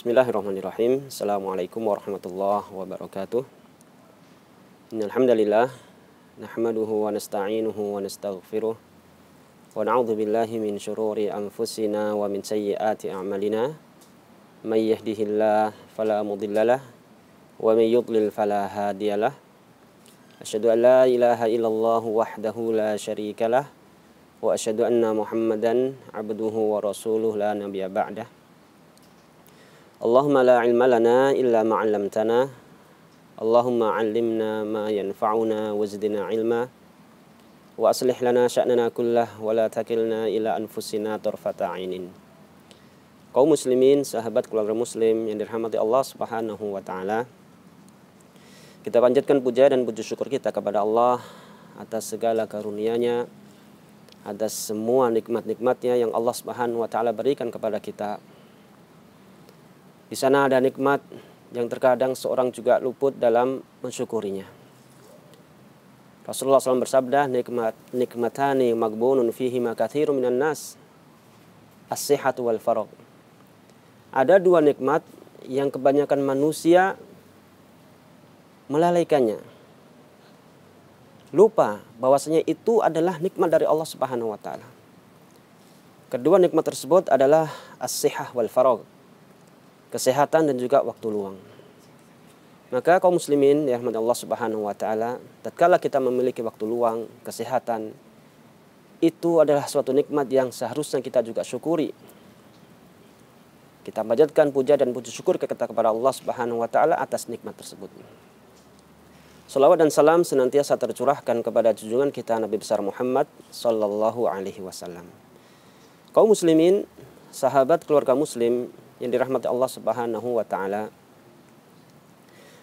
Bismillahirrahmanirrahim. Assalamualaikum warahmatullahi wabarakatuh. Innal hamdalillah nahmaduhu wa nasta'inuhu wa nastaghfiruh wa na'udzu billahi min syururi anfusina wa min sayyiati a'malina. May yahdihillahu fala mudhillalah wa may yudlil fala hadiyalah. Asyhadu an la ilaha illallah wahdahu la syarikalah wa asyhadu anna Muhammadan abduhu wa rasuluhu la nabiyya ba'dah. Allahumma la ilma lana illa ma 'allamtana. Allahumma 'allimna ma yanfa'una wazidna ilma. Wa aslih lana sya'nana kullah wa la takilna ila anfusina tarfata 'ainin. Kaum muslimin, sahabat keluarga muslim yang dirahmati Allah Subhanahu wa taala. Kita panjatkan puja dan puji syukur kita kepada Allah atas segala karunia-Nya, atas semua nikmat-nikmatnya yang Allah Subhanahu wa taala berikan kepada kita. Di sana ada nikmat yang terkadang seorang juga luput dalam mensyukurinya. Rasulullah SAW bersabda, nikmatani maghbunun fihi ma katsirun minan nas, as-sihhatu wal faragh. Ada dua nikmat yang kebanyakan manusia melalaikannya. Lupa bahwasanya itu adalah nikmat dari Allah Subhanahu wa taala. Kedua nikmat tersebut adalah as-sihhah wal faragh, kesehatan dan juga waktu luang. Maka kaum muslimin ya rahmat Allah Subhanahu wa taala, tatkala kita memiliki waktu luang, kesehatan, itu adalah suatu nikmat yang seharusnya kita juga syukuri. Kita panjatkan puja dan puji syukur kita kepada Allah Subhanahu wa taala atas nikmat tersebut. Salawat dan salam senantiasa tercurahkan kepada junjungan kita Nabi besar Muhammad sallallahu alaihi wasallam. Kaum muslimin, sahabat keluarga muslim yang dirahmati Allah Subhanahu wa taala.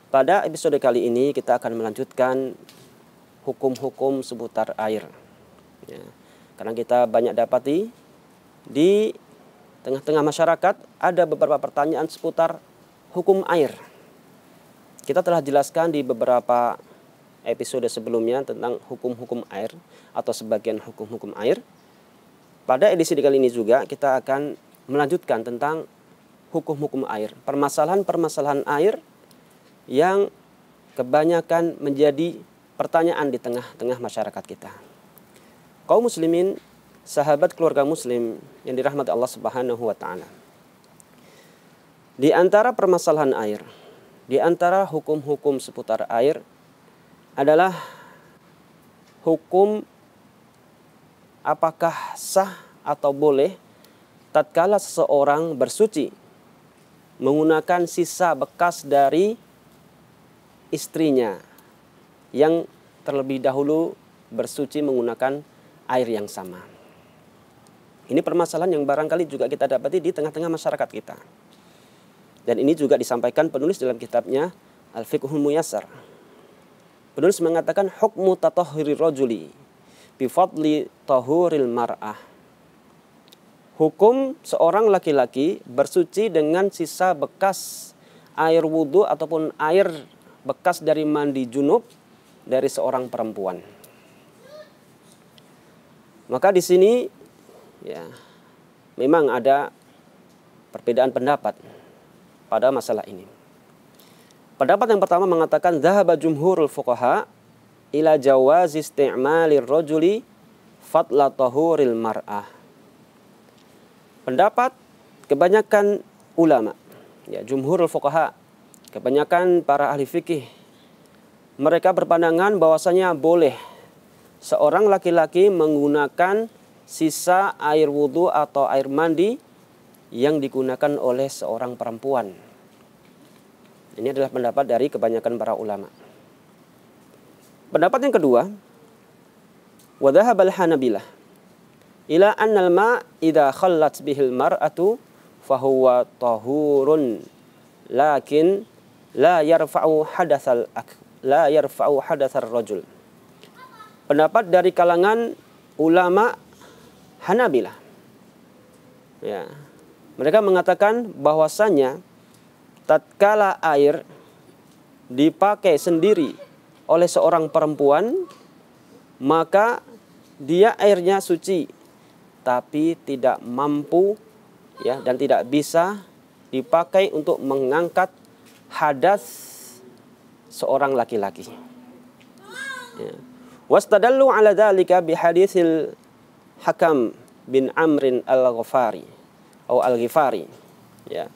Pada episode kali ini kita akan melanjutkan hukum-hukum seputar air. Ya, karena kita banyak dapati di tengah-tengah masyarakat ada beberapa pertanyaan seputar hukum air. Kita telah jelaskan di beberapa episode sebelumnya tentang hukum-hukum air atau sebagian hukum-hukum air. Pada edisi kali ini juga kita akan melanjutkan tentang hukum-hukum air, permasalahan-permasalahan air yang kebanyakan menjadi pertanyaan di tengah-tengah masyarakat kita. Kaum muslimin, sahabat keluarga muslim yang dirahmati Allah Subhanahu wa taala. Di antara permasalahan air, di antara hukum-hukum seputar air adalah hukum apakah sah atau boleh tatkala seseorang bersuci menggunakan sisa bekas dari istrinya yang terlebih dahulu bersuci menggunakan air yang sama. Ini permasalahan yang barangkali juga kita dapati di tengah-tengah masyarakat kita. Dan ini juga disampaikan penulis dalam kitabnya Al-Fiqhul Muyassar. Penulis mengatakan hukmu tatahhuri rajuli bi fadli tahuril mar'ah. Hukum seorang laki-laki bersuci dengan sisa bekas air wudhu ataupun air bekas dari mandi junub dari seorang perempuan. Maka di sini ya memang ada perbedaan pendapat pada masalah ini. Pendapat yang pertama mengatakan dhahaba jumhurul fuqaha ila jawazi isti'malir rajuli fadla tahuril mar'ah. Pendapat kebanyakan ulama, ya jumhurul fuqaha, kebanyakan para ahli fikih, mereka berpandangan bahwasanya boleh seorang laki-laki menggunakan sisa air wudhu atau air mandi yang digunakan oleh seorang perempuan. Ini adalah pendapat dari kebanyakan para ulama. Pendapat yang kedua, wa dhahabal hanabilah ila annal ma' idza khallat bihil mar'atu fahuwa tahurun lakin la yarfa'u hadatsar rajul. Pendapat dari kalangan ulama Hanabilah. Ya. Mereka mengatakan bahwasanya tatkala air dipakai sendiri oleh seorang perempuan, maka dia airnya suci tapi tidak mampu ya dan tidak bisa dipakai untuk mengangkat hadas seorang laki-laki. Ya. Wastadallu ala dzalika bi haditsil Hakam bin Amrin al-Ghifari atau al-Ghifari. Ya.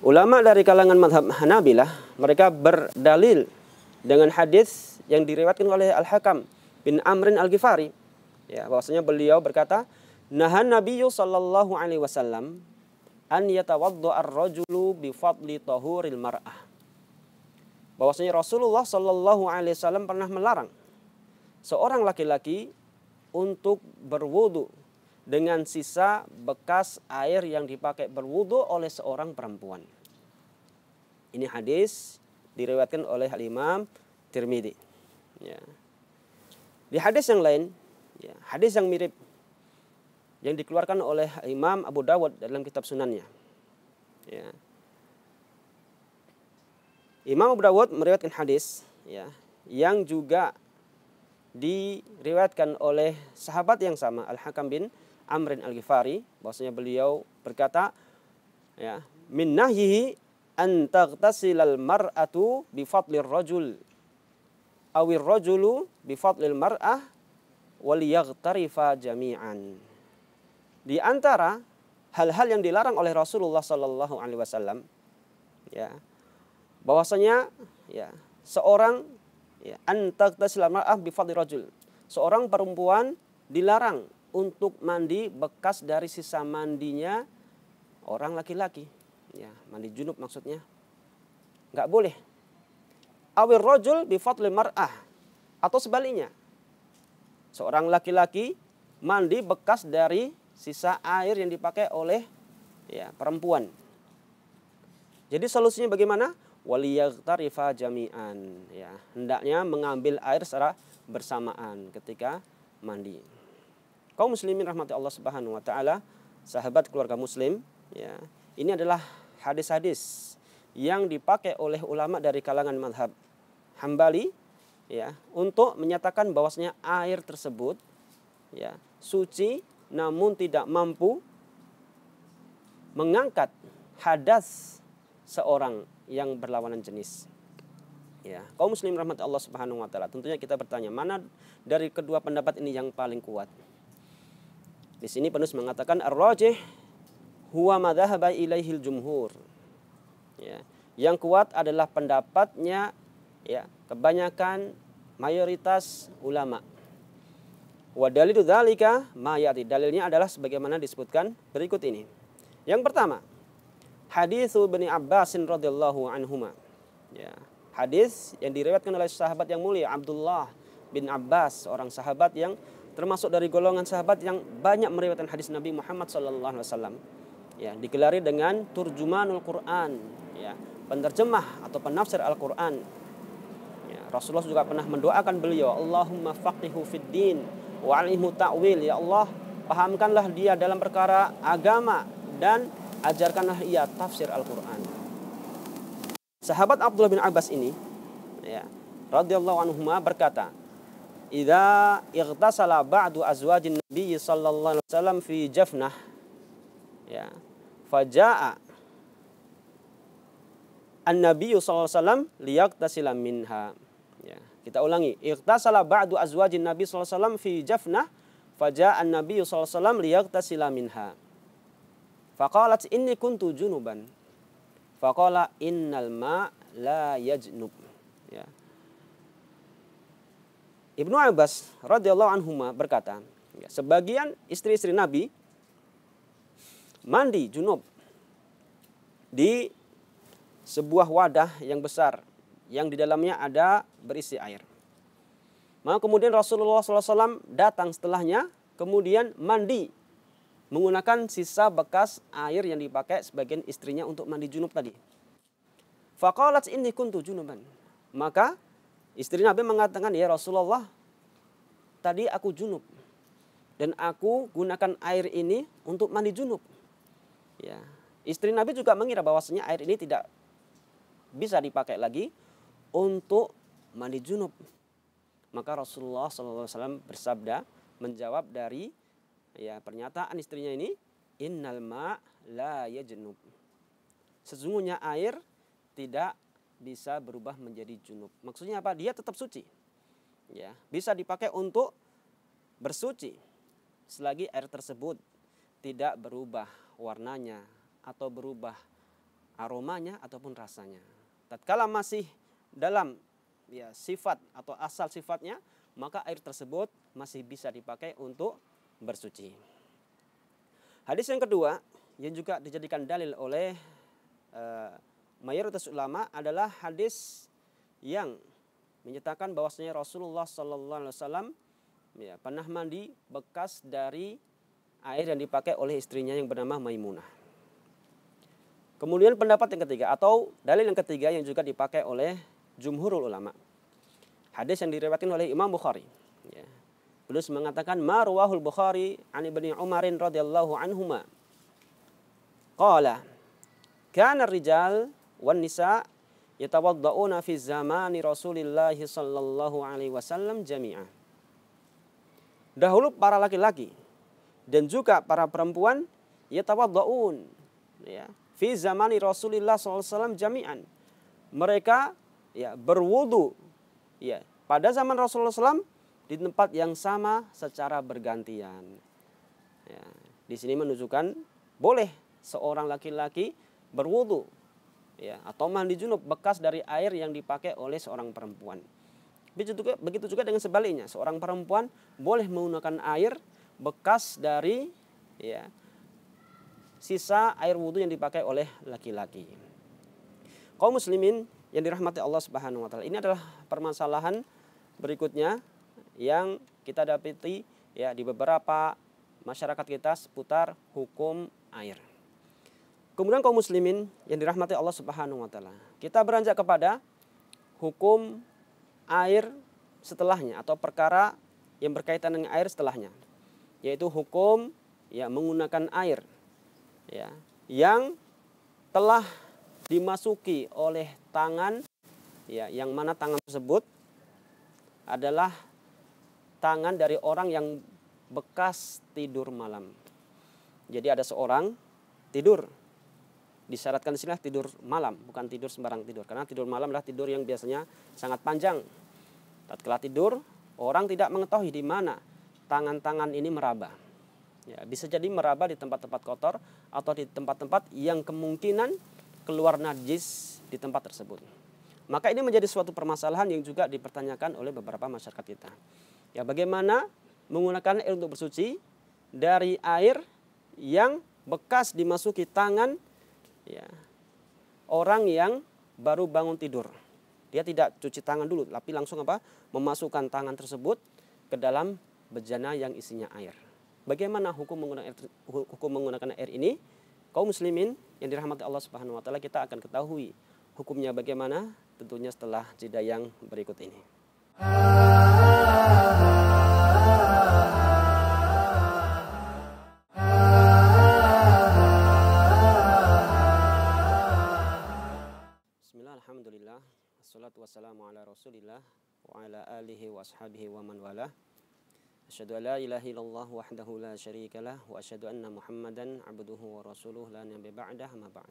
Ulama dari kalangan mazhab Hanabilah mereka berdalil dengan hadis yang diriwayatkan oleh Al-Hakam bin Amrin al-Ghifari. Ya, bahwasanya beliau berkata, "Nahan Nabiyyu sallallahu alaihi wasallam an yatawaddo ar-rajulu bi fadli tahuril mar'ah." Bahwasanya Rasulullah sallallahu alaihi wasallam pernah melarang seorang laki-laki untuk berwudu dengan sisa bekas air yang dipakai berwudu oleh seorang perempuan. Ini hadis diriwayatkan oleh Al-Imam Tirmidzi. Ya. Di hadis yang lain, ya, hadis yang mirip yang dikeluarkan oleh Imam Abu Dawud dalam kitab Sunannya. Ya. Imam Abu Dawud meriwayatkan hadis, ya, yang juga diriwayatkan oleh sahabat yang sama, Al-Hakam bin Amrin al-Ghifari, bahwasanya beliau berkata, ya, min nahyihi an taghtasilal mar'atu bi fadlir rajul awir rajulu bi fadlil mar'ah wal yaghtarifa jami'an. Di antara hal-hal yang dilarang oleh Rasulullah sallallahu alaihi wasallam, ya, bahwasanya, ya, seorang, ya, an taghtasilal mar'ah bi fadlir rajul, seorang perempuan dilarang untuk mandi bekas dari sisa mandinya orang laki-laki, ya, mandi junub maksudnya, nggak boleh. Awir rajul bi fadli mar'ah, atau sebaliknya, seorang laki-laki mandi bekas dari sisa air yang dipakai oleh, ya, perempuan. Jadi solusinya bagaimana? Waliyaghtarifa jami'an, ya, hendaknya mengambil air secara bersamaan ketika mandi. Kaum muslimin rahmati Allah Subhanahu wa taala, sahabat keluarga muslim, ya, ini adalah hadis-hadis yang dipakai oleh ulama dari kalangan mazhab Hambali, ya, untuk menyatakan bahwasanya air tersebut, ya, suci namun tidak mampu mengangkat hadas seorang yang berlawanan jenis. Ya, kaum muslim rahmat Allah Subhanahu wa taala, tentunya kita bertanya, mana dari kedua pendapat ini yang paling kuat? Di sini penulis mengatakan ar-rajih huwa madzhaba ilaihil jumhur. Ya, yang kuat adalah pendapatnya, ya, kebanyakan mayoritas ulama. Wa dalilu dzalika ma yati, dalilnya adalah sebagaimana disebutkan berikut ini. Yang pertama, hadis Ibnu Abbas radhiyallahu anhuma. Ya, hadis yang diriwayatkan oleh sahabat yang mulia Abdullah bin Abbas, seorang sahabat yang termasuk dari golongan sahabat yang banyak meriwayatkan hadis Nabi Muhammad sallallahu alaihi wasallam. Ya, digelari dengan turjumanul Quran, ya, penerjemah atau penafsir Al-Qur'an. Ya, Rasulullah juga pernah mendoakan beliau, Allahumma faqihu fid din wa 'allimhu ta'wil, ya Allah, pahamkanlah dia dalam perkara agama dan ajarkanlah ia tafsir Al-Qur'an. Sahabat Abdullah bin Abbas ini, ya, radhiyallahu anhuma berkata, idza ightasala ba'du azwajin nabiy sallallahu alaihi wasallam fi jafnah, ya, faja'a an-nabiy sallallahu alaihi wasallam liyaqtasila minha. Ya, kita ulangi, ightasala ba'du azwajin nabiy sallallahu alaihi wasallam fi jafnah faja'a an-nabiy sallallahu alaihi wasallam liyaqtasila minha. Faqalat inni kuntu junuban. Faqala innal ma la yajnub. Ya. Ibnu Abbas radhiyallahu anhuma berkata, ya, sebagian istri-istri Nabi mandi junub di sebuah wadah yang besar yang di dalamnya ada berisi air. Maka kemudian Rasulullah SAW datang setelahnya, kemudian mandi menggunakan sisa bekas air yang dipakai sebagian istrinya untuk mandi junub tadi. Faqalat inni kuntu junuban. Maka istri Nabi mengatakan, ya Rasulullah, tadi aku junub dan aku gunakan air ini untuk mandi junub. Ya, istri Nabi juga mengira bahwasanya air ini tidak bisa dipakai lagi untuk mandi junub. Maka Rasulullah SAW bersabda, menjawab dari, ya, pernyataan istrinya ini, innal ma la yajnub. sesungguhnya air tidak bisa berubah menjadi junub. Maksudnya apa? Dia tetap suci. Ya, bisa dipakai untuk bersuci selagi air tersebut tidak berubah warnanya atau berubah aromanya ataupun rasanya. Tatkala masih dalam sifat atau asal sifatnya, maka air tersebut masih bisa dipakai untuk bersuci. Hadis yang kedua yang juga dijadikan dalil oleh mayoritas ulama adalah hadis yang menyatakan bahwasanya Rasulullah SAW pernah mandi bekas dari air yang dipakai oleh istrinya yang bernama Maimunah. Kemudian pendapat yang ketiga atau dalil yang ketiga yang juga dipakai oleh jumhurul ulama. Hadis yang diriwayatkan oleh Imam Bukhari. Ya. Beliau mengatakan marwahul Bukhari an Ibnu Umarin radhiyallahu anhuma. Qala kana rijal wan nisa yatawadda'una fi zamani Rasulillah sallallahu alaihi wasallam jami'an. Dahulu para laki-laki dan juga para perempuan yatawadda'un fi zamani Rasulillah sallallahu alaihi wasallam jami'an. Mereka berwudu pada zaman Rasulullah SAW di tempat yang sama secara bergantian. Di sini menunjukkan boleh seorang laki-laki berwudu atau mandi junub bekas dari air yang dipakai oleh seorang perempuan. Begitu juga dengan sebaliknya, seorang perempuan boleh menggunakan air bekas dari sisa air wudu yang dipakai oleh laki-laki. Kaum muslimin yang dirahmati Allah Subhanahu wa taala, ini adalah permasalahan berikutnya yang kita dapati di beberapa masyarakat kita seputar hukum air. Kemudian kaum muslimin yang dirahmati Allah Subhanahu wa taala, kita beranjak kepada hukum air setelahnya atau perkara yang berkaitan dengan air setelahnya, yaitu hukum menggunakan air yang telah dimasuki oleh tangan yang mana tangan tersebut adalah tangan dari orang yang bekas tidur malam. Jadi ada seorang tidur, disyaratkan di sini tidur malam, bukan tidur sembarang tidur, karena tidur malam adalah tidur yang biasanya sangat panjang. Tatkala tidur, orang tidak mengetahui di mana tangan-tangan ini meraba. Bisa jadi meraba di tempat-tempat kotor atau di tempat-tempat yang kemungkinan keluar najis di tempat tersebut. Maka ini menjadi suatu permasalahan yang juga dipertanyakan oleh beberapa masyarakat kita. Bagaimana menggunakan air untuk bersuci dari air yang bekas dimasuki tangan orang yang baru bangun tidur. Dia tidak cuci tangan dulu, tapi langsung memasukkan tangan tersebut ke dalam bejana yang isinya air. Bagaimana hukum menggunakan air ini? Kaum muslimin yang dirahmati Allah Subhanahu wa taala, kita akan ketahui hukumnya bagaimana tentunya setelah jeda yang berikut ini. Bismillah, alhamdulillah, wassalatu wassalamu ala Rasulillah wa ala alihi wa ashabihi wa man wala. Asyhadu an la ilaha illallah wahdahu la syarikalah wa asyhadu anna Muhammadan abduhu wa rasuluh la nabiyya ba'dah ma ba'd.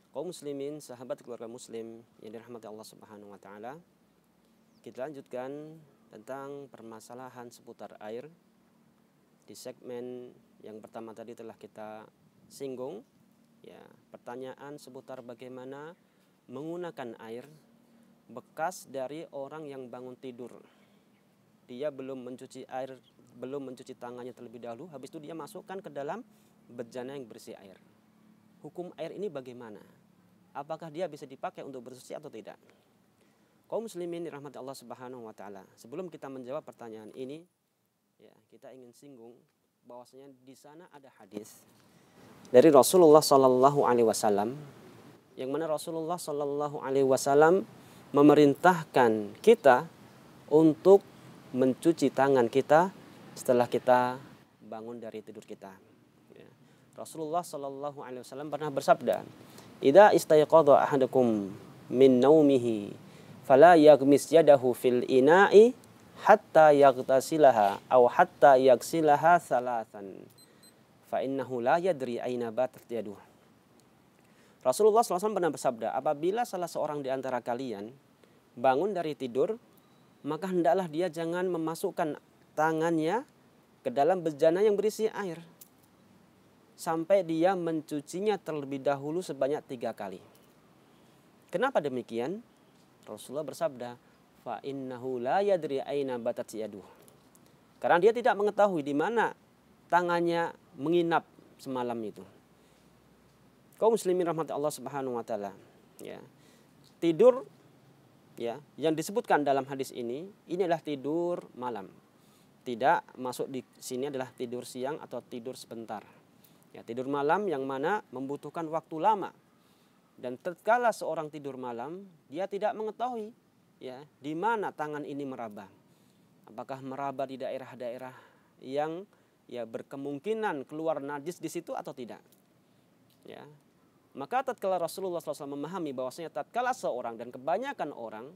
Kaum muslimin, sahabat keluarga muslim yang dirahmati Allah Subhanahu wa taala, kita lanjutkan tentang permasalahan seputar air. Di segmen yang pertama tadi telah kita singgung pertanyaan seputar bagaimana menggunakan air bekas dari orang yang bangun tidur. Dia belum mencuci tangannya terlebih dahulu, habis itu dia masukkan ke dalam bejana yang berisi air. Hukum air ini bagaimana? Apakah dia bisa dipakai untuk bersuci atau tidak? Kaum muslimin dirahmati Allah Subhanahu wa taala, sebelum kita menjawab pertanyaan ini, kita ingin singgung bahwasanya di sana ada hadis dari Rasulullah sallallahu alaihi wasallam yang mana Rasulullah sallallahu alaihi wasallam memerintahkan kita untuk mencuci tangan kita setelah kita bangun dari tidur kita. Rasulullah sallallahu alaihi wasallam pernah bersabda, "Idza istayqadha ahadukum min naumihi fala yaghmis yadahu fil ina'i hatta yaghtasilaha aw hatta yaghsilaha thalathan fa innahu la yadri aina batat yaduh." Rasulullah SAW pernah bersabda, apabila salah seorang di antara kalian bangun dari tidur, maka hendaklah dia jangan memasukkan tangannya ke dalam bejana yang berisi air sampai dia mencucinya terlebih dahulu sebanyak 3 kali. Kenapa demikian? Rasulullah bersabda, fa innahu la yadri aina batat yaduh. Karena dia tidak mengetahui di mana tangannya menginap semalam itu. Kaum muslimin rahmati Allah Subhanahu wa taala, ya. Tidur, ya, yang disebutkan dalam hadis ini adalah tidur malam. Tidak masuk di sini adalah tidur siang atau tidur sebentar. Ya, tidur malam yang mana membutuhkan waktu lama. Dan tatkala seorang tidur malam, dia tidak mengetahui, ya, di mana tangan ini meraba. Apakah meraba di daerah-daerah yang, ya, berkemungkinan keluar najis di situ atau tidak? Ya. Maka tatkala Rasulullah SAW memahami bahwasanya tatkala seorang dan kebanyakan orang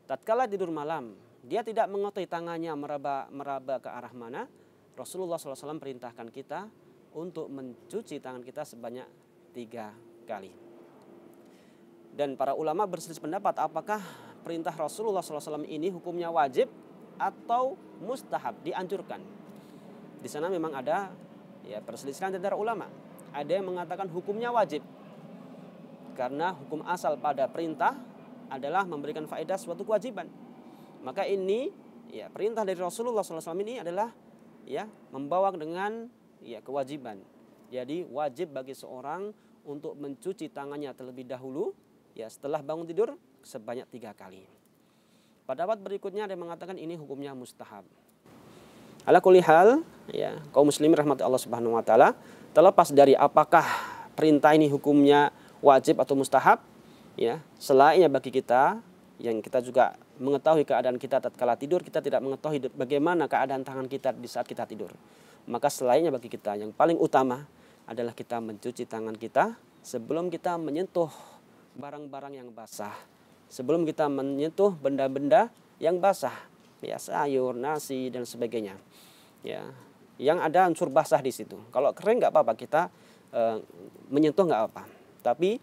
tatkala tidur malam, dia tidak mengetahui tangannya meraba ke arah mana, Rasulullah SAW perintahkan kita untuk mencuci tangan kita sebanyak 3 kali. Dan para ulama berselisih pendapat apakah perintah Rasulullah SAW ini hukumnya wajib atau mustahab, dianjurkan. Di sana memang ada, ya, perselisihan antara ulama. Ada yang mengatakan hukumnya wajib, karena hukum asal pada perintah adalah memberikan faedah suatu kewajiban. Maka ini, ya, perintah dari Rasulullah SAW ini adalah, ya, membawa dengan, ya, kewajiban. Jadi wajib bagi seorang untuk mencuci tangannya terlebih dahulu, ya, setelah bangun tidur sebanyak 3 kali. Pendapat berikutnya ada yang mengatakan ini hukumnya mustahab. Ala kulli hal, ya, kaum muslimin rahmati Allah Subhanahu wa taala, terlepas dari apakah perintah ini hukumnya wajib atau mustahab, ya, selainnya bagi kita yang kita juga mengetahui keadaan kita tatkala tidur, kita tidak mengetahui bagaimana keadaan tangan kita di saat kita tidur. Maka selainnya bagi kita yang paling utama adalah kita mencuci tangan kita sebelum kita menyentuh barang-barang yang basah, sebelum kita menyentuh benda-benda yang basah, ya, sayur, nasi dan sebagainya, ya, yang ada unsur basah di situ. Kalau kering nggak apa-apa, kita menyentuh nggak apa. Tapi,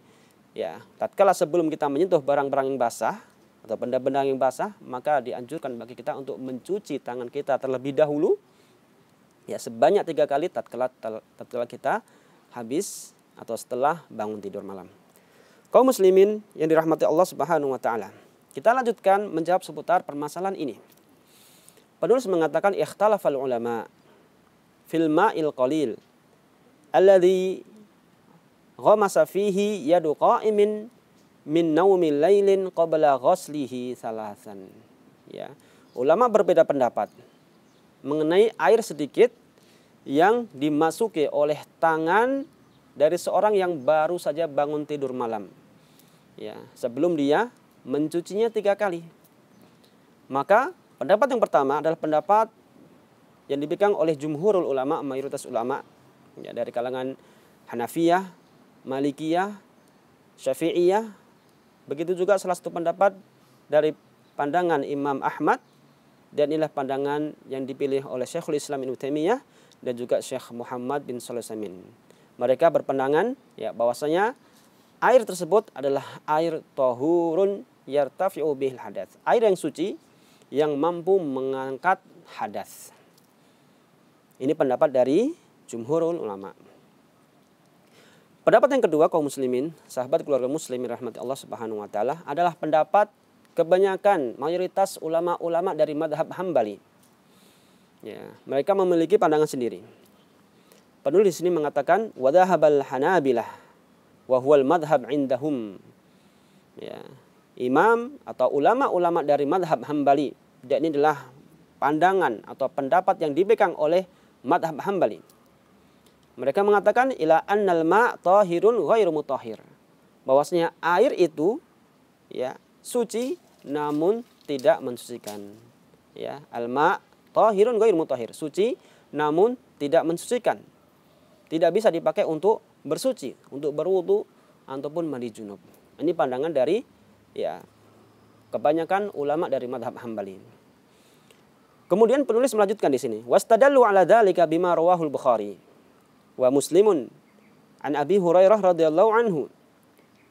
ya, tatkala sebelum kita menyentuh barang-barang yang basah atau benda-benda yang basah, maka dianjurkan bagi kita untuk mencuci tangan kita terlebih dahulu, ya, sebanyak 3 kali tatkala kita habis atau setelah bangun tidur malam. Kaum muslimin yang dirahmati Allah Subhanahu wa taala, kita lanjutkan menjawab seputar permasalahan ini. Penulis mengatakan ikhtalafal ulama fil ma'il qalil alladhi ghamasa fihi yadu qa'imin min naumil lailin qabla ghaslihi salasan. Ya, ulama berbeda pendapat mengenai air sedikit yang dimasuki oleh tangan dari seorang yang baru saja bangun tidur malam, ya, sebelum dia mencucinya 3 kali. Maka pendapat yang pertama adalah pendapat yang dipegang oleh jumhurul ulama, mayoritas ulama, ya, dari kalangan Hanafiyah, Malikiyah, Syafi'iyah. Begitu juga salah satu pendapat dari pandangan Imam Ahmad, dan inilah pandangan yang dipilih oleh Syekhul Islam Ibnu Taimiyah dan juga Syekh Muhammad bin Shalih Al-Utsaimin. Mereka berpandangan, ya, bahwasanya air tersebut adalah air tahurun yartafi'u bihil hadath, air yang suci yang mampu mengangkat hadas. Ini pendapat dari jumhurul ulama. Pendapat yang kedua, kaum muslimin, sahabat keluarga muslimin rahmati Allah Subhanahu wa taala, adalah pendapat kebanyakan mayoritas ulama-ulama dari madhab Hambali. Ya, mereka memiliki pandangan sendiri. Penulis di sini mengatakan wadhahabal Hanabilah wa huwal madhab indahum. Ya, imam atau ulama-ulama dari madhab Hambali, dan ini adalah pandangan atau pendapat yang dipegang oleh madhab Hambali. Mereka mengatakan ila annal ma' tahirun ghairu mutahhir, bahwasanya air itu, ya, suci namun tidak mensucikan. Ya, al-ma' tahirun ghairu mutahhir, suci namun tidak mensucikan. Tidak bisa dipakai untuk bersuci, untuk berwudu ataupun mandi junub. Ini pandangan dari, ya, kebanyakan ulama dari madhab Hambali. Kemudian penulis melanjutkan di sini, wastadallu ala dzalika bima rawahul Bukhari wa Muslimun an Abi Hurairah radhiyallahu anhu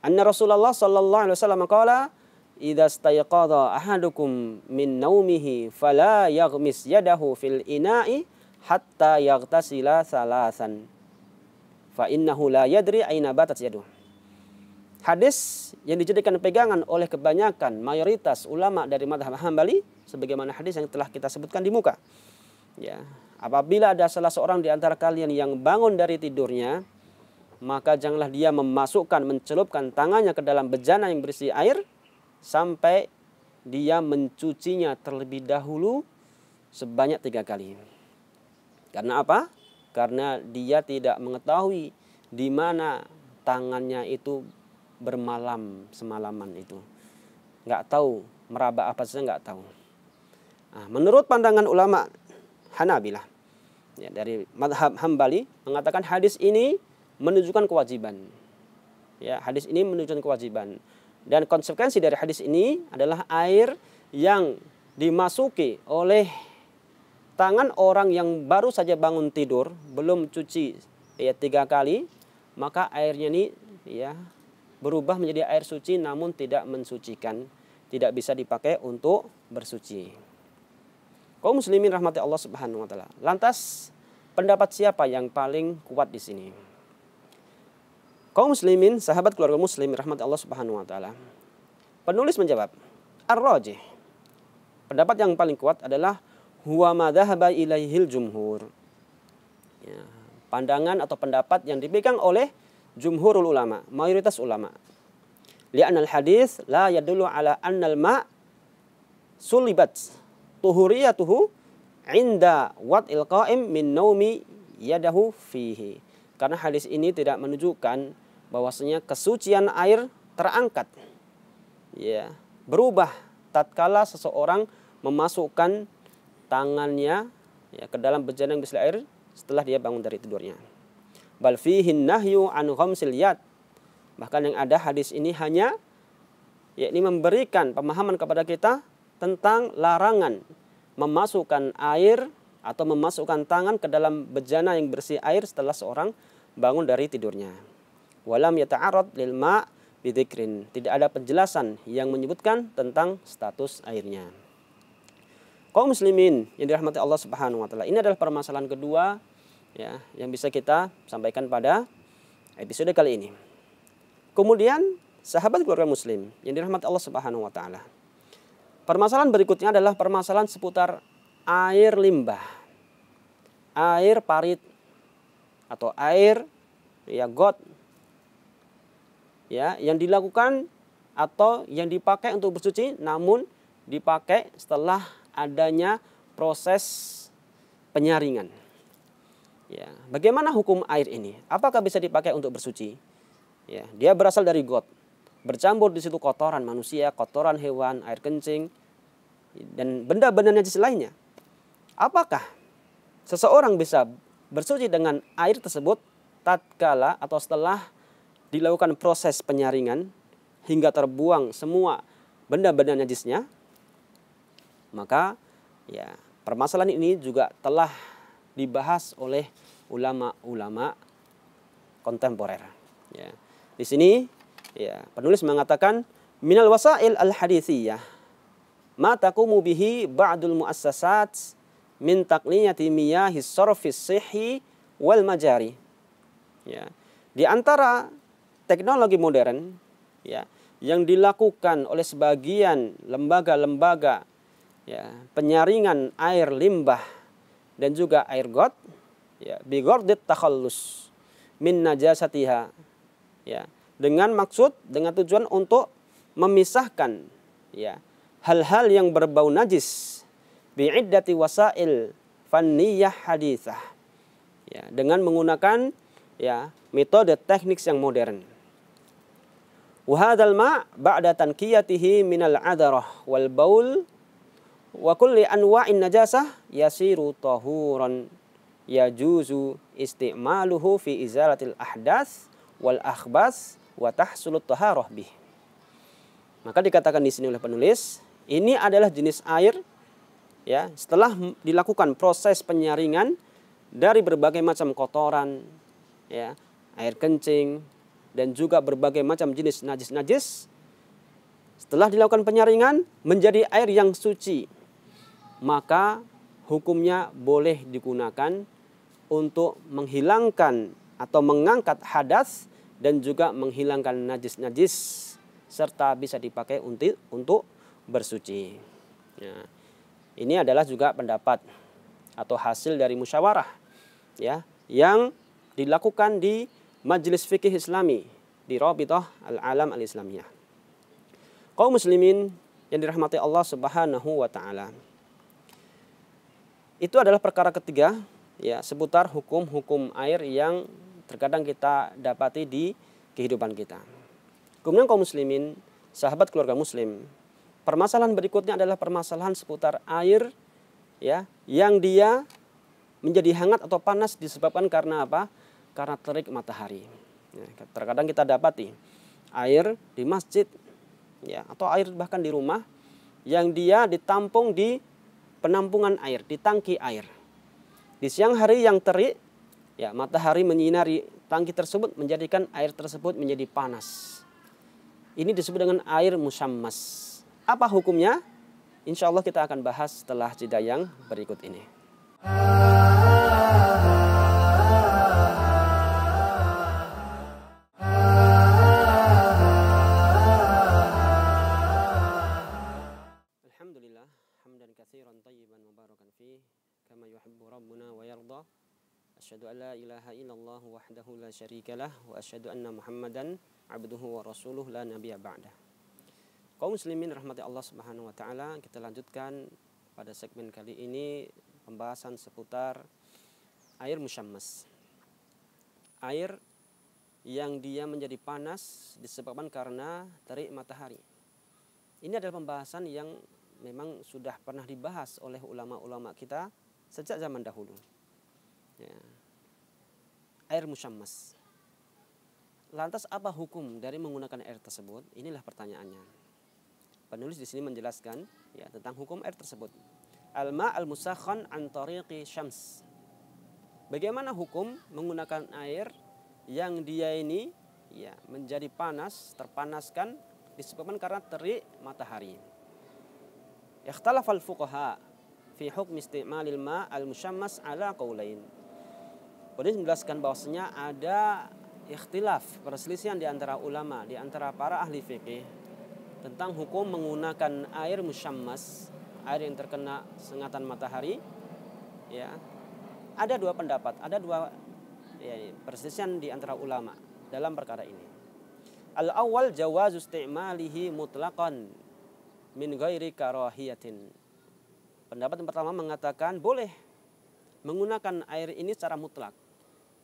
Anna Rasulullah sallallahu alaihi wasallam qala idza stayqadha ahadukum min naumihi fala yaghmis yadahu fil ina'i hatta yaghtasila salasan fa innahu la yadri aina batat yaduh. Hadis yang dijadikan pegangan oleh kebanyakan mayoritas ulama dari mazhab Hambali sebagaimana hadis yang telah kita sebutkan di muka. Ya, apabila ada salah seorang di antara kalian yang bangun dari tidurnya, maka janganlah dia mencelupkan tangannya ke dalam bejana yang berisi air sampai dia mencucinya terlebih dahulu sebanyak 3 kali. Karena apa? Karena dia tidak mengetahui di mana tangannya itu bermalam semalaman itu. Nggak tahu meraba apa saja, nggak tahu. Nah, menurut pandangan ulama Hanabilah, ya, dari mazhab Hambali mengatakan hadis ini menunjukkan kewajiban. Ya, hadis ini menunjukkan kewajiban. Dan konsekuensi dari hadis ini adalah air yang dimasuki oleh tangan orang yang baru saja bangun tidur, belum cuci ya 3 kali, maka airnya ini ya berubah menjadi air suci namun tidak mensucikan, tidak bisa dipakai untuk bersuci. Kaum muslimin rahmati Allah Subhanahu wa taala. Lantas pendapat siapa yang paling kuat di sini? Kaum muslimin, sahabat keluarga muslim rahmati Allah Subhanahu wa taala. Penulis menjawab, ar-rajih. Pendapat yang paling kuat adalah huwa ma dhahaba ilaihil jumhur. Ya, pandangan atau pendapat yang dipegang oleh jumhurul ulama, mayoritas ulama. Li'anal hadis la yadullu ala annal ma' sulibat tuhuriyatuhu inda wad'il qa'im min naumi yadahu fihi. Karena hadis ini tidak menunjukkan bahwasanya kesucian air terangkat. Ya, berubah tatkala seseorang memasukkan tangannya ya ke dalam bejana yang berisi air setelah dia bangun dari tidurnya. Bal fihin nahyu an ghamsil yad. Bahkan yang ada hadis ini hanya yakni memberikan pemahaman kepada kita tentang larangan memasukkan air atau memasukkan tangan ke dalam bejana yang berisi air setelah seorang bangun dari tidurnya. Walam yata'arad lil ma' bidzikrin. Tidak ada penjelasan yang menyebutkan tentang status airnya. Kaum muslimin yang dirahmati Allah Subhanahu wa taala. Ini adalah permasalahan kedua ya yang bisa kita sampaikan pada episode kali ini. Kemudian sahabat keluarga muslim yang dirahmati Allah Subhanahu wa taala. Permasalahan berikutnya adalah permasalahan seputar air limbah. Air parit atau air ya got ya yang dilakukan atau yang dipakai untuk bersuci namun dipakai setelah adanya proses penyaringan. Ya, bagaimana hukum air ini? Apakah bisa dipakai untuk bersuci? Ya, dia berasal dari got. Bercampur di situ kotoran manusia, kotoran hewan, air kencing dan benda-benda najis lainnya. Apakah seseorang bisa bersuci dengan air tersebut tatkala atau setelah dilakukan proses penyaringan hingga terbuang semua benda-benda najisnya? Maka ya permasalahan ini juga telah dibahas oleh ulama-ulama kontemporer. Ya. Di sini ya penulis mengatakan minal wasail al-haditsiyah ma taqumu bihi ba'dul muassasat min taqniyati miyahis sarfis sihhi wal majari. Ya. Di antara teknologi modern ya yang dilakukan oleh sebagian lembaga-lembaga ya, penyaringan air limbah dan juga air got ya bigordit takhallus min najasatiha ya dengan tujuan untuk memisahkan ya hal-hal yang berbau najis bi'iddati wasail fanniyah haditsah ya dengan menggunakan ya metode teknik yang modern. Wa hadzal ma' ba'da tankiyatihi minal adarah wal baul wa kulli anwa'in najasah yasiru tahuran yajuzu isti'maluhu fi izalatil ahdas wal akhbas wa tahsulut taharah bih. Maka dikatakan di sini oleh penulis, ini adalah jenis air ya setelah dilakukan proses penyaringan dari berbagai macam kotoran ya, air kencing dan juga berbagai macam jenis najis-najis, setelah dilakukan penyaringan menjadi air yang suci, maka hukumnya boleh digunakan untuk menghilangkan atau mengangkat hadas dan juga menghilangkan najis-najis, serta bisa dipakai untuk bersuci. Ya. Ini adalah juga pendapat atau hasil dari musyawarah, ya, yang dilakukan di Majelis Fikih Islami di Rabithah Al-Alam Al-Islamiyah. Kaum muslimin yang dirahmati Allah Subhanahu wa taala. Itu adalah perkara ketiga, ya, seputar hukum-hukum air yang terkadang kita dapati di kehidupan kita. Kemudian kaum muslimin, sahabat keluarga muslim, permasalahan berikutnya adalah permasalahan seputar air, ya, yang dia menjadi hangat atau panas disebabkan karena apa? Karena terik matahari. Ya, terkadang kita dapati air di masjid, ya, atau air bahkan di rumah yang dia ditampung di penampungan air, di tangki air. Di siang hari yang terik, ya, matahari menyinari tangki tersebut menjadikan air tersebut menjadi panas. Ini disebut dengan air musyammas. Apa hukumnya? Insya Allah kita akan bahas setelah jeda yang berikut ini. Alhamdulillah, hamdan katsiran thayyiban mubarakan fih, kama yuhibbu rabbuna wa yarda. Asyhadu an la ilaha illallah wahdahu la syarikalah wa asyhadu anna Muhammadan abduhu wa rasuluh la nabiyya ba'dah. Kaum muslimin rahmati Allah Subhanahu wa taala, kita lanjutkan pada segmen kali ini pembahasan seputar air musyammas. Air yang dia menjadi panas disebabkan karena terik matahari. Ini adalah pembahasan yang memang sudah pernah dibahas oleh ulama-ulama kita sejak zaman dahulu. Ya. Air musyammas. Lantas apa hukum dari menggunakan air tersebut? Inilah pertanyaannya. Penulis di sini menjelaskan, ya, tentang hukum air tersebut. Al-ma' al-musakhan an tariqi syams. Bagaimana hukum menggunakan air yang dia ini, ya, menjadi panas, terpanaskan disebabkan karena terik matahari. Ikhtalafal fuqaha fi hukm isti'malil ma' al-musyammas ala qaulain. Penulis menjelaskan bahwasanya ada ikhtilaf, perselisihan di antara ulama, di antara para ahli fikih tentang hukum menggunakan air musyammas, air yang terkena sengatan matahari. Ya, ada dua pendapat, ada dua, ya, perselisihan di antara ulama dalam perkara ini. Al-awwal jawazu isti'malihi mutlaqan min ghairi karahiyatin. Pendapat yang pertama mengatakan boleh menggunakan air ini secara mutlak.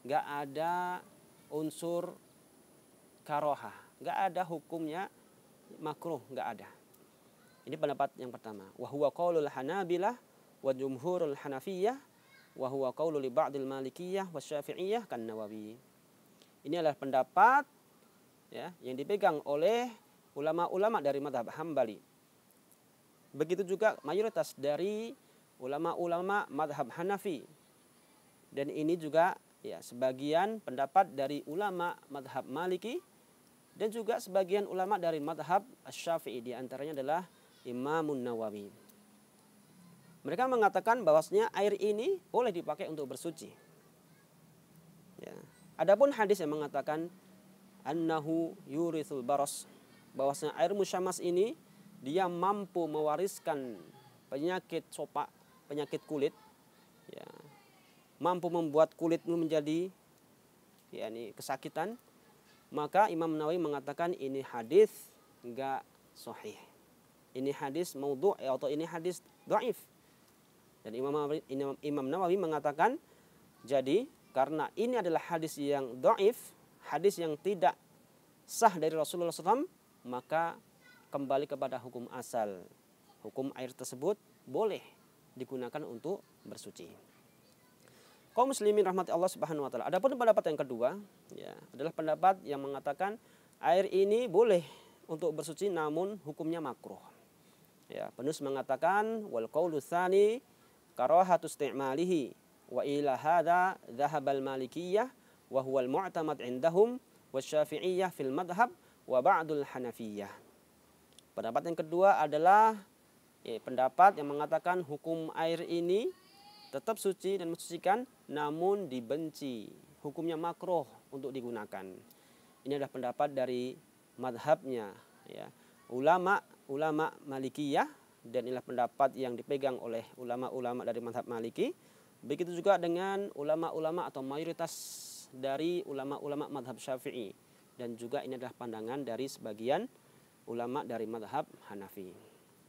Gak ada unsur karohah, gak ada hukumnya makruh, gak ada. Ini pendapat yang pertama. Wa huwa qaulul Hanabilah wa jumhurul Hanafiyah wa huwa qaulu li ba'dil Malikiyah wa Syafi'iyah kan Nawawi. Ini adalah pendapat, ya, yang dipegang oleh ulama-ulama dari mazhab Hambali. Begitu juga mayoritas dari ulama-ulama mazhab Hanafi. Dan ini juga, ya, sebagian pendapat dari ulama mazhab Maliki dan juga sebagian ulama dari mazhab Asy-Syafi'i, di antaranya adalah Imamun Nawawi. Mereka mengatakan bahwasanya air ini boleh dipakai untuk bersuci. Ya. Adapun hadis yang mengatakan annahu yurithul baros, bahwasanya air musyammas ini dia mampu mewariskan penyakit sopak, penyakit kulit, ya, mampu membuat kulit menjadi, ya, ini kesakitan, maka Imam Nawawi mengatakan ini hadis enggak sahih. Ini hadis maudhu' atau ini hadis dhaif. Dan Imam Nawawi mengatakan, jadi karena ini adalah hadis yang dhaif, hadis yang tidak sah dari Rasulullah SAW, maka kembali kepada hukum asal. Hukum air tersebut boleh digunakan untuk bersuci. Kaum muslimin rahmati Allah Subhanahu wa taala. Adapun pendapat yang kedua, ya, adalah pendapat yang mengatakan air ini boleh untuk bersuci namun hukumnya makruh. Ya, penulis mengatakan wal qaulu tsani karahatu isti'malihi wa ila hadza dzahaba al-malikiyah wa huwa al-mu'tamad indahum wasyafi'iyah fil madhab wa ba'dul hanafiyah. Pendapat yang kedua adalah pendapat yang mengatakan hukum air ini tetap suci dan mensucikan, namun dibenci, hukumnya makruh untuk digunakan. Ini adalah pendapat dari madhabnya ya, ulama Malikiyah, dan inilah pendapat yang dipegang oleh ulama-ulama dari madhab Maliki. Begitu juga dengan ulama-ulama atau mayoritas dari ulama-ulama madhab Syafi'i, dan juga ini adalah pandangan dari sebagian ulama dari madhab Hanafi.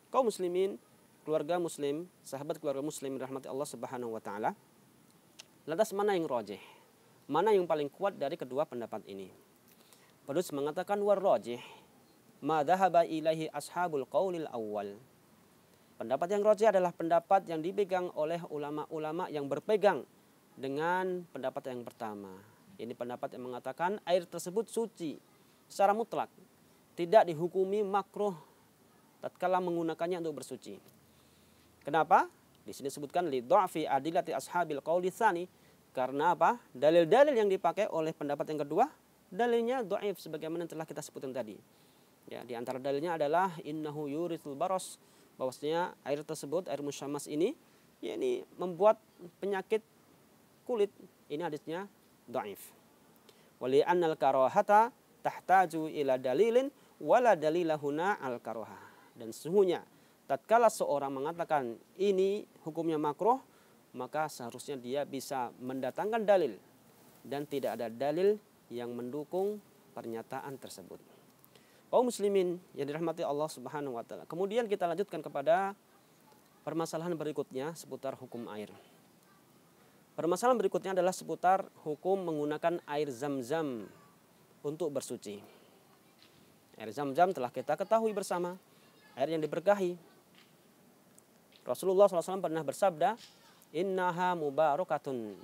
Kaum muslimin, keluarga muslim, sahabat keluarga muslim rahmati Allah Subhanahu wa taala. Lantas mana yang rajih? Mana yang paling kuat dari kedua pendapat ini? Penulis mengatakan war rajih ma dhahaba ilaihi ashabul qaulil awal. Pendapat yang rajih adalah pendapat yang dipegang oleh ulama-ulama yang berpegang dengan pendapat yang pertama. Ini pendapat yang mengatakan air tersebut suci secara mutlak, tidak dihukumi makruh tatkala menggunakannya untuk bersuci. Kenapa? Di sini disebutkan li dha'fi adillati ashabil qauli tsani, karena apa? Dalil-dalil yang dipakai oleh pendapat yang kedua, dalilnya dhaif sebagaimana telah kita sebutkan tadi. Ya, di antara dalilnya adalah innahu yurithul baros, bahwasanya air tersebut, air musyammas ini, yakni membuat penyakit kulit. Ini hadisnya dhaif. Wa li annal karahata tahtaju ila dalilin wala dalilahuna al karahah. Dan sesungguhnya tatkala seorang mengatakan ini hukumnya makruh, maka seharusnya dia bisa mendatangkan dalil, dan tidak ada dalil yang mendukung pernyataan tersebut. Kaum muslimin yang dirahmati Allah Subhanahu wa taala. Kemudian kita lanjutkan kepada permasalahan berikutnya seputar hukum air. Permasalahan berikutnya adalah seputar hukum menggunakan air zam-zam untuk bersuci. Air zam-zam telah kita ketahui bersama, air yang diberkahi. Rasulullah SAW pernah bersabda, innaha mubarakatun,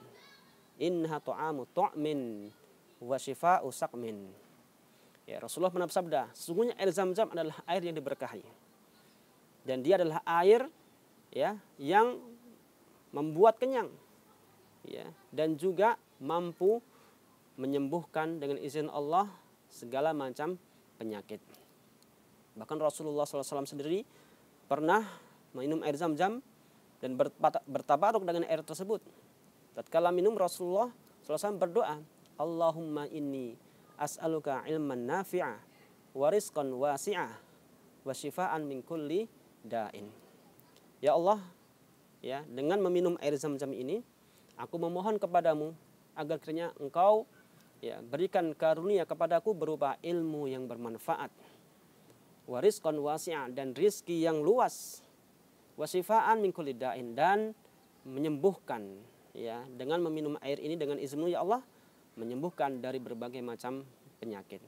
innaha tu'amu tu'min, wa shifa'u saqmin. Ya, Rasulullah pernah bersabda, sesungguhnya air zam-zam adalah air yang diberkahi. Dan dia adalah air ya, yang membuat kenyang. Ya, dan juga mampu menyembuhkan dengan izin Allah segala macam penyakit. Bahkan Rasulullah SAW sendiri pernah minum air zam-zam dan bertabaruk dengan air tersebut. Tatkala minum, Rasulullah SAW berdoa, Allahumma inni as'aluka ilman nafi'ah wa rizqan wasi'ah wa shifaan min kulli da'in. Ya Allah, ya, dengan meminum air zam-zam ini, aku memohon kepadamu agar kiranya engkau ya, berikan karunia kepadaku berupa ilmu yang bermanfaat, wa rizqan wasi'ah, dan rizki yang luas, wa shifaan min kulli da'in, dan menyembuhkan ya, dengan meminum air ini dengan izin-Mu ya Allah, menyembuhkan dari berbagai macam penyakit.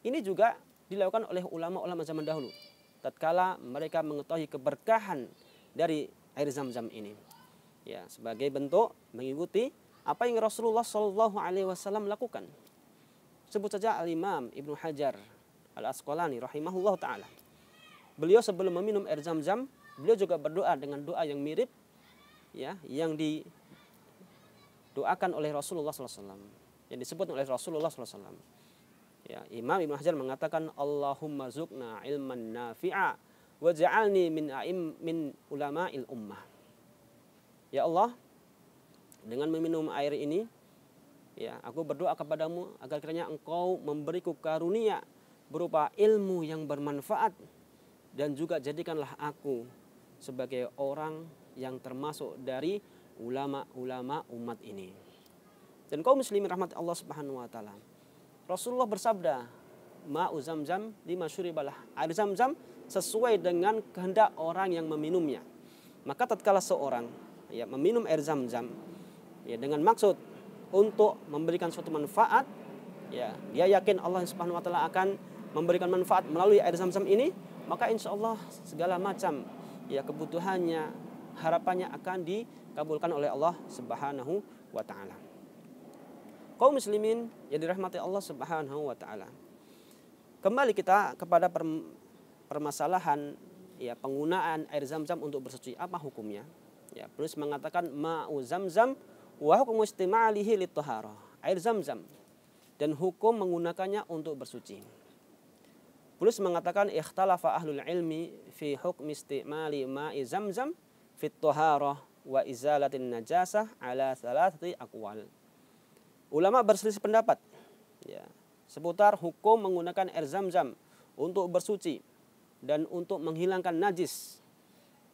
Ini juga dilakukan oleh ulama-ulama zaman dahulu tatkala mereka mengetahui keberkahan dari air zam-zam ini. Ya, sebagai bentuk mengikuti apa yang Rasulullah SAW lakukan. Sebut saja Al-Imam Ibnu Hajar Al-Asqalani rahimahullah ta'ala. Beliau sebelum meminum air zam-zam, beliau juga berdoa dengan doa yang mirip ya, yang didoakan oleh Rasulullah SAW, yang disebut oleh Rasulullah SAW. Ya, Imam Ibnu Hajar mengatakan, Allahumma zukna ilman nafi'a waj'alni min ulama'il ummah. Ya Allah, dengan meminum air ini, ya, aku berdoa kepadamu agar kiranya engkau memberiku karunia berupa ilmu yang bermanfaat, dan juga jadikanlah aku sebagai orang yang termasuk dari ulama-ulama umat ini. Dan kaum muslimin rahmat Allah Subhanahu wa taala, Rasulullah bersabda, ma'u zamzam lima syuribalah, air zam-zam sesuai dengan kehendak orang yang meminumnya. Maka tatkala seorang ya, meminum air zam-zam ya, dengan maksud untuk memberikan suatu manfaat, ya, dia yakin Allah Subhanahu wa taala akan memberikan manfaat melalui air zam-zam ini, maka insya Allah segala macam ya, kebutuhannya, harapannya akan dikabulkan oleh Allah Subhanahu wa taala. Kaum muslimin yang dirahmati Allah Subhanahu wa taala. Kembali kita kepada permasalahan ya, penggunaan air zam-zam untuk bersuci, apa hukumnya? Ya, penulis mengatakan ma'u zam-zam wa hukmu istimalihi lit-taharah. Air zam-zam dan hukum menggunakannya untuk bersuci. Penulis mengatakan ikhtalafa ahlul ilmi fi hukmi istimali ma'i zamzam fit taharah wa izalatin najasah ala thalathati aqwal. Ulama berselisih pendapat ya, seputar hukum menggunakan air zam-zam untuk bersuci dan untuk menghilangkan najis.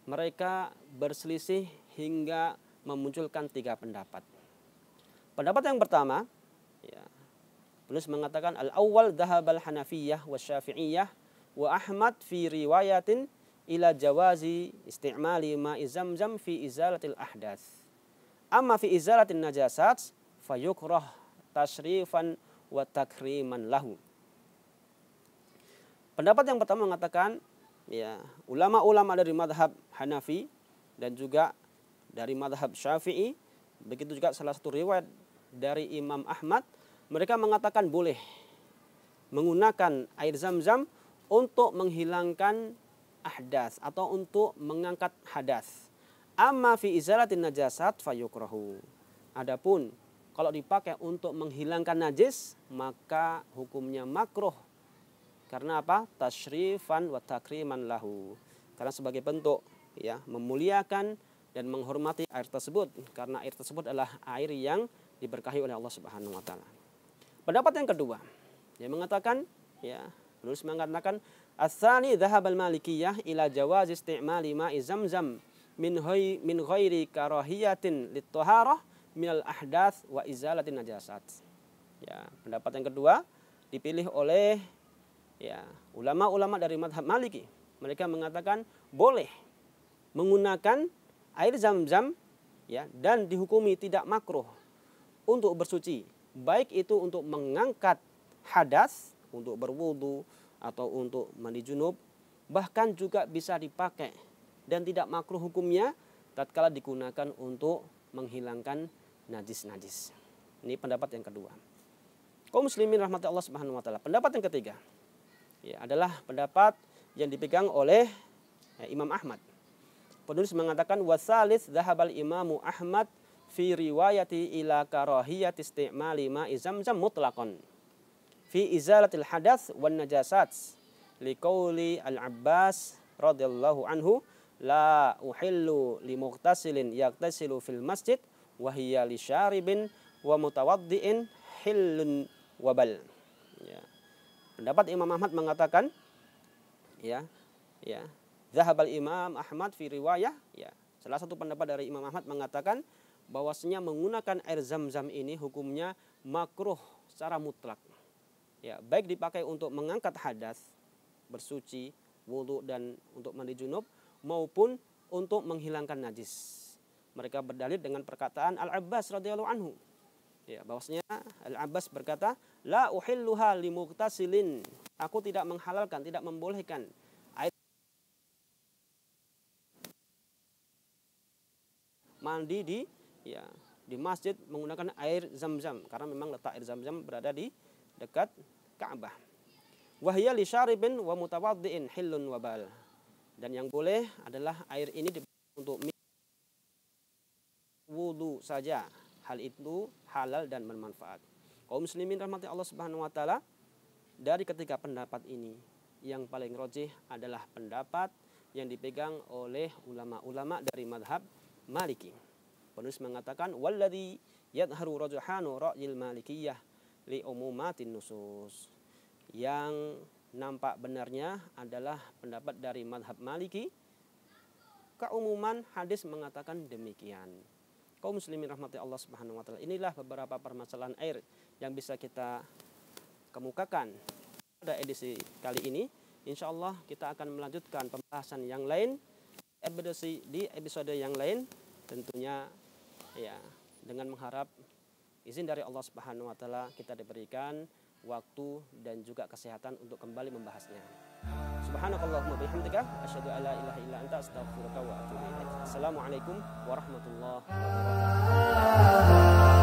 Mereka berselisih hingga memunculkan 3 pendapat. Pendapat yang pertama ya, penulis mengatakan al-awwal dhahabal Hanafiyah wa Syafi'iyah wa Ahmad fi riwayatin ila jawazi istimali ma'i zamzam fi izalatil ahdath. Amma fi izalatin najasat fayukrah tashrifan wa takriman lahu. Pendapat yang pertama mengatakan ya, ulama-ulama dari madhab Hanafi dan juga dari madhab Syafi'i, begitu juga salah satu riwayat dari Imam Ahmad, mereka mengatakan boleh menggunakan air zam-zam untuk menghilangkan ahdas atau untuk mengangkat hadas. Amma fi izalatin najasat fayukrahu. Adapun kalau dipakai untuk menghilangkan najis, maka hukumnya makruh. Karena apa? Tashrifan wa takriman lahu. Karena sebagai bentuk ya, memuliakan dan menghormati air tersebut, karena air tersebut adalah air yang diberkahi oleh Allah Subhanahu wa taala. Pendapat yang kedua, yang mengatakan ya, penulis mengatakan as-tsani dhahabal malikiyah ila jawaz istimali ma'i zamzam min ghairi karahiyatin lit-taharah minal ahdath wa izalatin najasat. Ya, pendapat yang kedua dipilih oleh ya, ulama-ulama dari mazhab Maliki. Mereka mengatakan boleh menggunakan air zam-zam ya, dan dihukumi tidak makruh untuk bersuci, baik itu untuk mengangkat hadas, untuk berwudu atau untuk mandi junub, bahkan juga bisa dipakai dan tidak makruh hukumnya tatkala digunakan untuk menghilangkan najis-najis. Ini pendapat yang kedua. Kaum muslimin rahmati Allah Subhanahu wa taala. Pendapat yang ketiga ya, adalah pendapat yang dipegang oleh Imam Ahmad. Penulis mengatakan wasalis dhahabal imamu Ahmad fi riwayati ila karahiyat istimali ma'i zamzam mutlaqan fi izalatil hadath wan najasat liqauli al-Abbas radhiyallahu anhu la uhillu limughtasilin yaghtasilu fil masjid wa hiya li syaribin wa mutawaddiin hillun wabal. Ya. Pendapat Imam Ahmad mengatakan ya Zahabal Imam Ahmad fi riwayah ya, salah satu pendapat dari Imam Ahmad mengatakan bahwasanya menggunakan air zam-zam ini hukumnya makruh secara mutlak. Ya, baik dipakai untuk mengangkat hadas, bersuci, wudu dan untuk mandi junub maupun untuk menghilangkan najis. Mereka berdalil dengan perkataan Al-Abbas radhiyallahu anhu. Ya, bahwasanya Al-Abbas berkata, la uhilluha limughtasilin. Aku tidak menghalalkan, tidak membolehkan air mandi di masjid menggunakan air zam-zam, karena memang letak air zam-zam berada di dekat Ka'bah. Wahya li syaribin wa mutawaddiin hillun wabal. Dan yang boleh adalah air ini untuk wudu saja. Hal itu halal dan bermanfaat. Kaum muslimin rahmati Allah Subhanahu wa taala, dari ketiga pendapat ini yang paling rajih adalah pendapat yang dipegang oleh ulama-ulama dari mazhab Maliki. Penulis mengatakan walladzi yadhharu rajhanu ra'yil malikiyah li umumatin nusus. Yang nampak benarnya adalah pendapat dari mazhab Maliki. Keumuman hadis mengatakan demikian. Kaum muslimin rahmati Allah Subhanahu wa taala, inilah beberapa permasalahan air yang bisa kita kemukakan pada edisi kali ini. Insyaallah kita akan melanjutkan pembahasan yang lain di episode yang lain, tentunya ya dengan mengharap izin dari Allah Subhanahu wa taala kita diberikan waktu dan juga kesehatan untuk kembali membahasnya. Subhanakallahumma bihamdika asyhadu an la ilaha illa anta astaghfiruka wa atubu ilaik. Assalamualaikum warahmatullahi wabarakatuh.